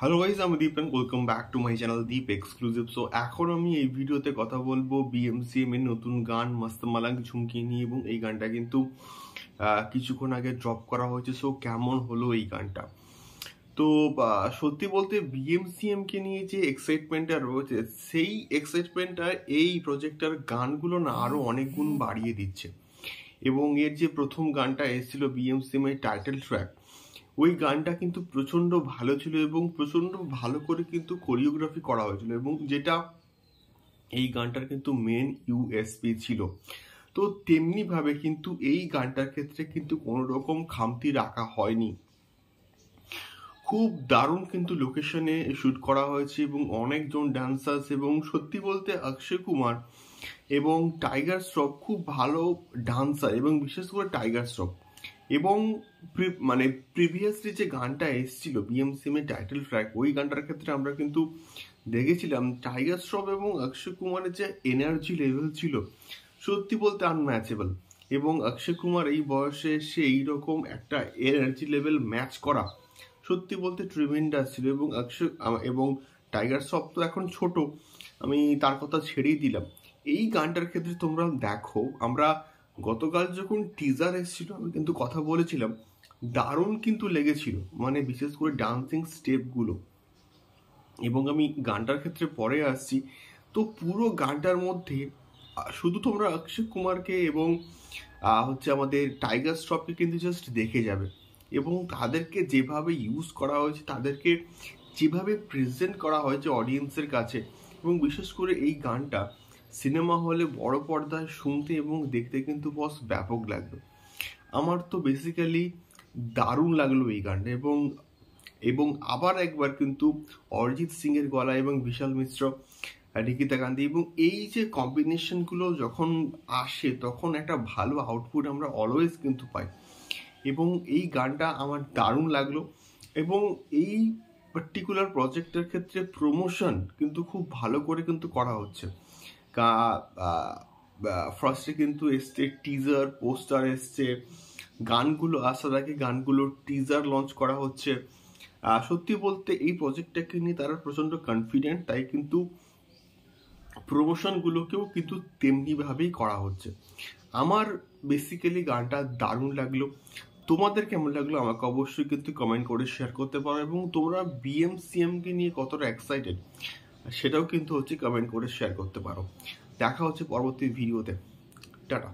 Hello guys, আমি Deep and welcome back to my channel Deep exclusive. So এখন আমি এই ভিডিওতে কথা বলবো BMCM এর নতুন গান মস্ত মালাং ঝুমকি নিয়ে, এবং এই গানটা কিন্তু কিছুক্ষণ আগে ড্রপ করা হয়েছে। সো কেমন হলো এই গানটা? তো সত্যি বলতে BMCM কে নিয়ে যে এক্সাইটমেন্টটা রয়েছে, সেই এক্সাইটমেন্টটা এই প্রজেক্টটার গানগুলো না আরো অনেক গুণ বাড়িয়ে দিচ্ছে। এবং এর যে প্রথম গানটা এসেছিল BMCM এর টাইটেল ট্র্যাক, ওই গানটা কিন্তু প্রচন্ড ভালো ছিল এবং প্রচন্ড ভালো করে কিন্তু কোরিওগ্রাফি করা হয়েছিল, এবং যেটা এই গানটার কিন্তু মেন ইউএসপি ছিল। তো তেমনি ভাবে কিন্তু এই গানটার ক্ষেত্রে কিন্তু কোনো রকম খামতি রাখা হয়নি। খুব দারুণ কিন্তু লোকেশনে শুট করা হয়েছে এবং অনেকজন ডান্সার্স, এবং সত্যি বলতে অক্ষয় কুমার এবং টাইগার শ্রফ খুব ভালো ডান্সার, এবং বিশেষ করে টাইগার শ্রফ। এবং মানে প্রিভিয়াসলি যে গানটা এসেছিল BMCM এর টাইটেল ট্র্যাক, ওই গানটার ক্ষেত্রে আমরা কিন্তু দেখেছিলাম টাইগার শ্রফ এবং অক্ষয় কুমারের যে এনার্জি লেভেল ছিল, সত্যি বলতে আনম্যাচেবল। এবং অক্ষয় কুমার এই বয়সে এসে এইরকম একটা এনার্জি লেভেল ম্যাচ করা সত্যি বলতে ট্রিমেন্ডাস ছিল। এবং টাইগার শ্রফ তো এখন ছোট, আমি তার কথা ছেড়েই দিলাম। এই গানটার ক্ষেত্রে তোমরা দেখো, আমরা গতকাল যখন টিজার এসেছিল আমি কিন্তু কথা বলেছিলাম, দারুণ কিন্তু লেগেছিল, মানে বিশেষ করে ডান্সিং স্টেপগুলো। এবং আমি গানটার ক্ষেত্রে পরে আসছি। তো পুরো গানটার মধ্যে শুধু তোমরা অক্ষয় কুমারকে এবং আমাদের টাইগার শ্রফকে কিন্তু জাস্ট দেখে যাবে, এবং তাদেরকে যেভাবে ইউজ করা হয়েছে, তাদেরকে যেভাবে প্রেজেন্ট করা হয়েছে অডিয়েন্সের কাছে, এবং বিশেষ করে এই গানটা সিনেমা হলে বড় পর্দায় শুনতে এবং দেখতে কিন্তু বস ব্যাপক লাগবে। আমার তো বেসিক্যালি দারুণ লাগলো এই গানটা। এবং আবার একবার কিন্তু অরিজিৎ সিং এর গলা এবং বিশাল মিশ্র, নিকিতা গান্ধী, এবং এই যে কম্বিনেশনগুলো যখন আসে তখন একটা ভালো আউটপুট আমরা অলওয়েজ কিন্তু পাই। এবং এই গানটা আমার দারুণ লাগলো। এবং এই পার্টিকুলার প্রজেক্টের ক্ষেত্রে প্রমোশন কিন্তু খুব ভালো করে কিন্তু করা হচ্ছে। ফার্স্টে কিন্তু এসছে টিজার, পোস্টার এসছে, গানগুলো আসার আগে গানগুলোর টিজার লঞ্চ করা হচ্ছে। সত্যি বলতে এই প্রজেক্টটাকে নিয়ে তারা প্রচন্ড কনফিডেন্ট, তাই কিন্তু প্রমোশনগুলোকেও কিন্তু তেমনিভাবেই করা হচ্ছে। আমার বেসিক্যালি গানটা দারুণ লাগলো। তোমাদের কেমন লাগলো আমাকে অবশ্যই কিন্তু কমেন্ট করে শেয়ার করতে পারো, এবং তোমরা BMCM কে নিয়ে কতটা এক্সাইটেড সেটাও কিন্তু কমেন্ট করে শেয়ার করতে পারো। দেখা হচ্ছে পরবর্তী ভিডিওতে। টাটা।